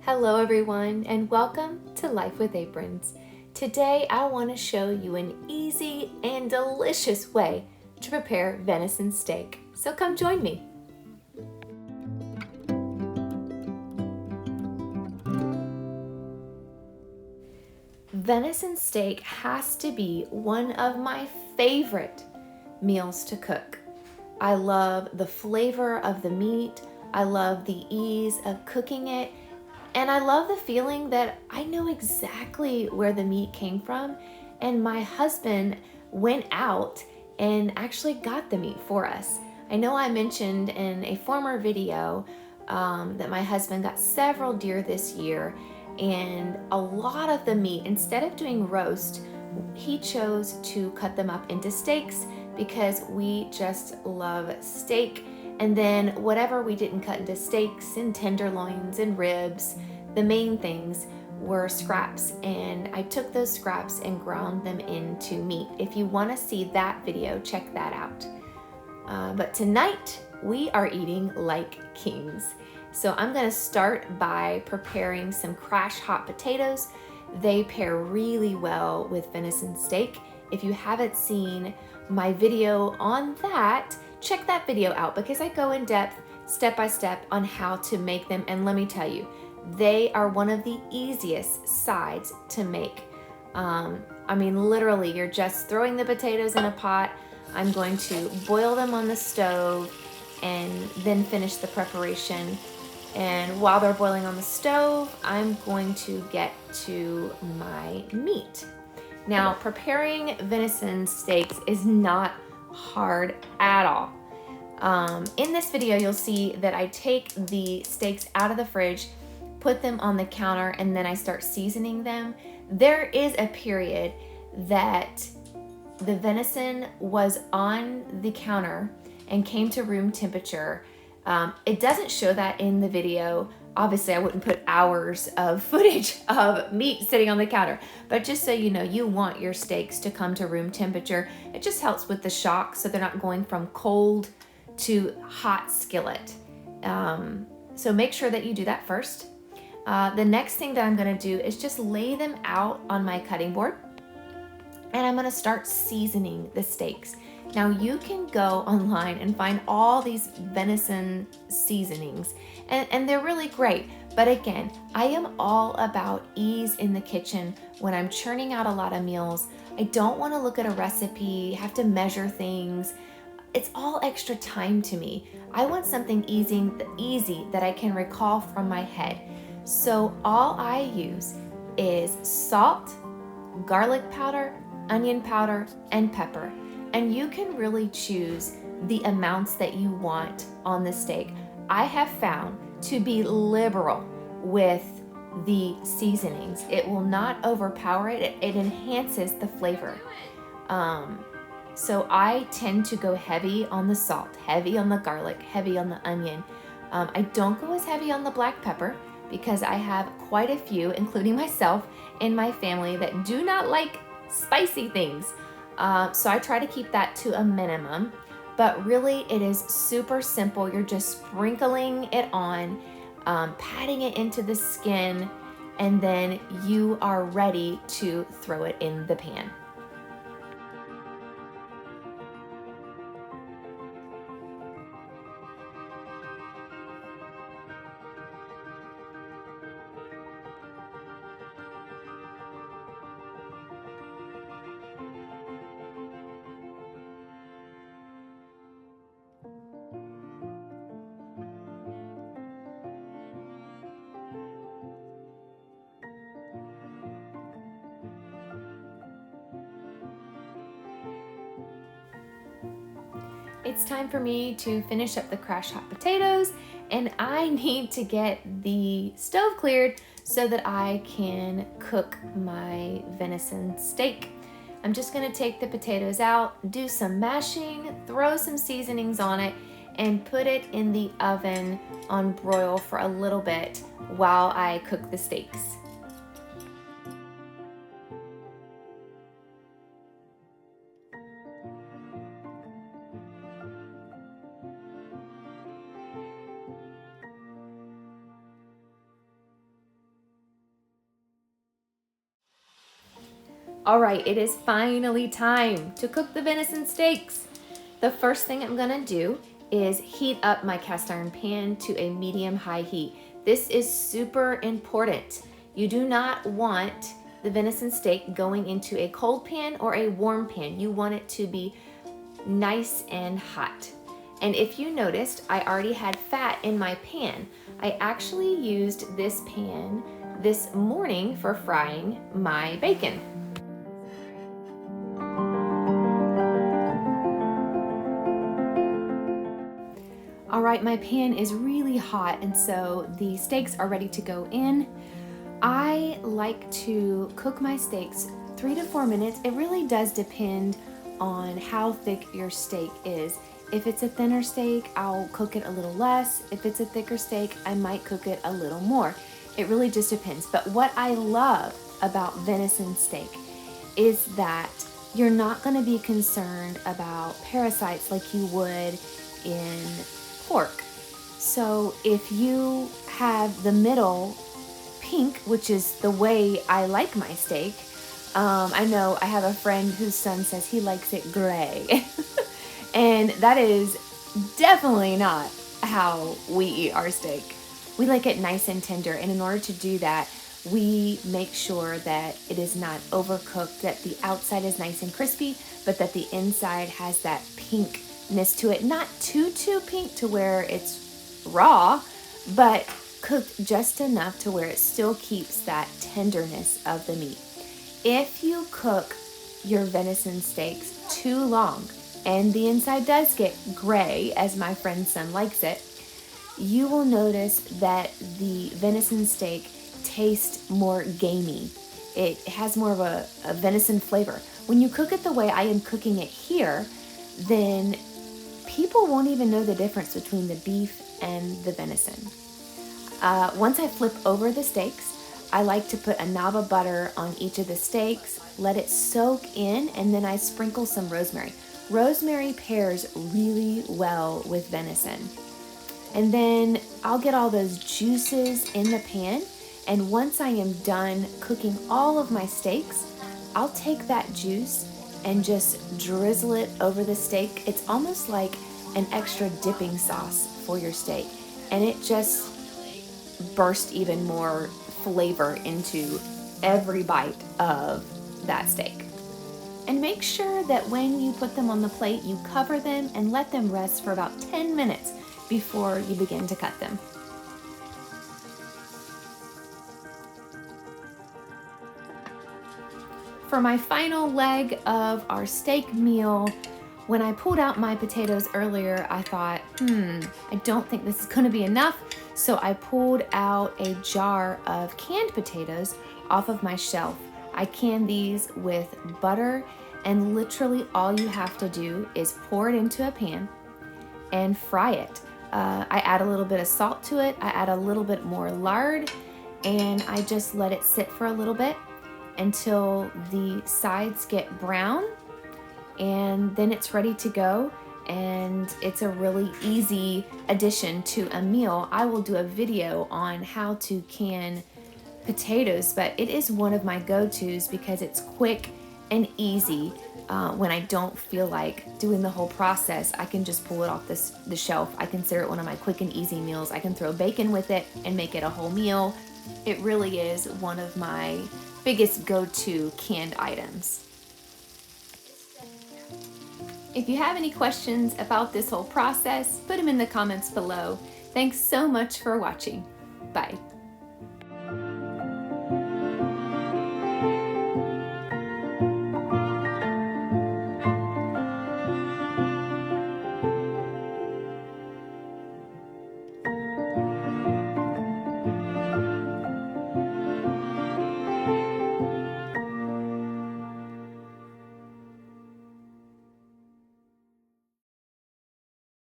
Hello everyone and welcome to Life with Aprons. Today I want to show you an easy and delicious way to prepare venison steak. So come join me. Venison steak has to be one of my favorite meals to cook. I love the flavor of the meat, I love the ease of cooking it, and I love the feeling that I know exactly where the meat came from, and my husband went out and actually got the meat for us. I know I mentioned in a former video that my husband got several deer this year, and a lot of the meat, instead of doing roast, he chose to cut them up into steaks because we just love steak. And then whatever we didn't cut into steaks and tenderloins and ribs, the main things were scraps, and I took those scraps and ground them into meat. If you want to see that video, check that out. But tonight we are eating like kings. So I'm going to start by preparing some crash hot potatoes. They pair really well with venison steak. If you haven't seen my video on that, check that video out because I go in depth, step by step, on how to make them. And let me tell you, they are one of the easiest sides to make. I mean, literally, you're just throwing the potatoes in a pot. I'm going to boil them on the stove and then finish the preparation. And while they're boiling on the stove, I'm going to get to my meat. Now, preparing venison steaks is not hard at all. In this video, you'll see that I take the steaks out of the fridge, put them on the counter, and then I start seasoning them. There is a period that the venison was on the counter and came to room temperature. It doesn't show that in the video. Obviously, I wouldn't put hours of footage of meat sitting on the counter, but just so you know, you want your steaks to come to room temperature. It just helps with the shock so they're not going from cold to hot skillet. So make sure that you do that first. The next thing that I'm gonna do is just lay them out on my cutting board, and I'm gonna start seasoning the steaks. Now you can go online and find all these venison seasonings, and they're really great. But again, I am all about ease in the kitchen when I'm churning out a lot of meals. I don't want to look at a recipe, have to measure things. It's all extra time to me. I want something easy that I can recall from my head. So all I use is salt, garlic powder, onion powder, and pepper. And you can really choose the amounts that you want on the steak. I have found to be liberal with the seasonings. It will not overpower it. It enhances the flavor. So I tend to go heavy on the salt, heavy on the garlic, heavy on the onion. I don't go as heavy on the black pepper because I have quite a few, including myself, in my family that do not like spicy things. So I try to keep that to a minimum, but really it is super simple. You're just sprinkling it on, patting it into the skin, and then you are ready to throw it in the pan. It's time for me to finish up the crash hot potatoes, and I need to get the stove cleared so that I can cook my venison steak. I'm just gonna take the potatoes out, do some mashing, throw some seasonings on it, and put it in the oven on broil for a little bit while I cook the steaks. All right, it is finally time to cook the venison steaks. The first thing I'm gonna do is heat up my cast iron pan to a medium-high heat. This is super important. You do not want the venison steak going into a cold pan or a warm pan. You want it to be nice and hot. And if you noticed, I already had fat in my pan. I actually used this pan this morning for frying my bacon. All right, my pan is really hot, and so the steaks are ready to go in. I like to cook my steaks 3 to 4 minutes. It really does depend on how thick your steak is. If it's a thinner steak, I'll cook it a little less. If it's a thicker steak, I might cook it a little more. It really just depends. But what I love about venison steak is that you're not going to be concerned about parasites like you would in pork. So if you have the middle pink, which is the way I like my steak, I know I have a friend whose son says he likes it gray. And that is definitely not how we eat our steak. We like it nice and tender, and in order to do that, we make sure that it is not overcooked, that the outside is nice and crispy, but that the inside has that pinkness to it. Not too pink to where it's raw, but cooked just enough to where it still keeps that tenderness of the meat. If you cook your venison steaks too long, and the inside does get gray, as my friend's son likes it, you will notice that the venison steak tastes more gamey. It has more of a venison flavor. When you cook it the way I am cooking it here, then people won't even know the difference between the beef and the venison. Once I flip over the steaks, I like to put a knob of butter on each of the steaks, let it soak in, and then I sprinkle some rosemary. Rosemary pairs really well with venison. And then I'll get all those juices in the pan, and once I am done cooking all of my steaks, I'll take that juice and just drizzle it over the steak. It's almost like an extra dipping sauce for your steak, and it just bursts even more flavor into every bite of that steak. And make sure that when you put them on the plate, you cover them and let them rest for about 10 minutes before you begin to cut them. For my final leg of our steak meal, when I pulled out my potatoes earlier, I thought, I don't think this is going to be enough. So I pulled out a jar of canned potatoes off of my shelf. I can these with butter, and literally all you have to do is pour it into a pan and fry it. I add a little bit of salt to it. I add a little bit more lard, and I just let it sit for a little bit until the sides get brown, and then it's ready to go. And it's a really easy addition to a meal. I will do a video on how to can potatoes, but it is one of my go-tos because it's quick and easy. When I don't feel like doing the whole process, I can just pull it off the shelf. I consider it one of my quick and easy meals. I can throw bacon with it and make it a whole meal. It really is one of my biggest go-to canned items. If you have any questions about this whole process, put them in the comments below. Thanks so much for watching. Bye.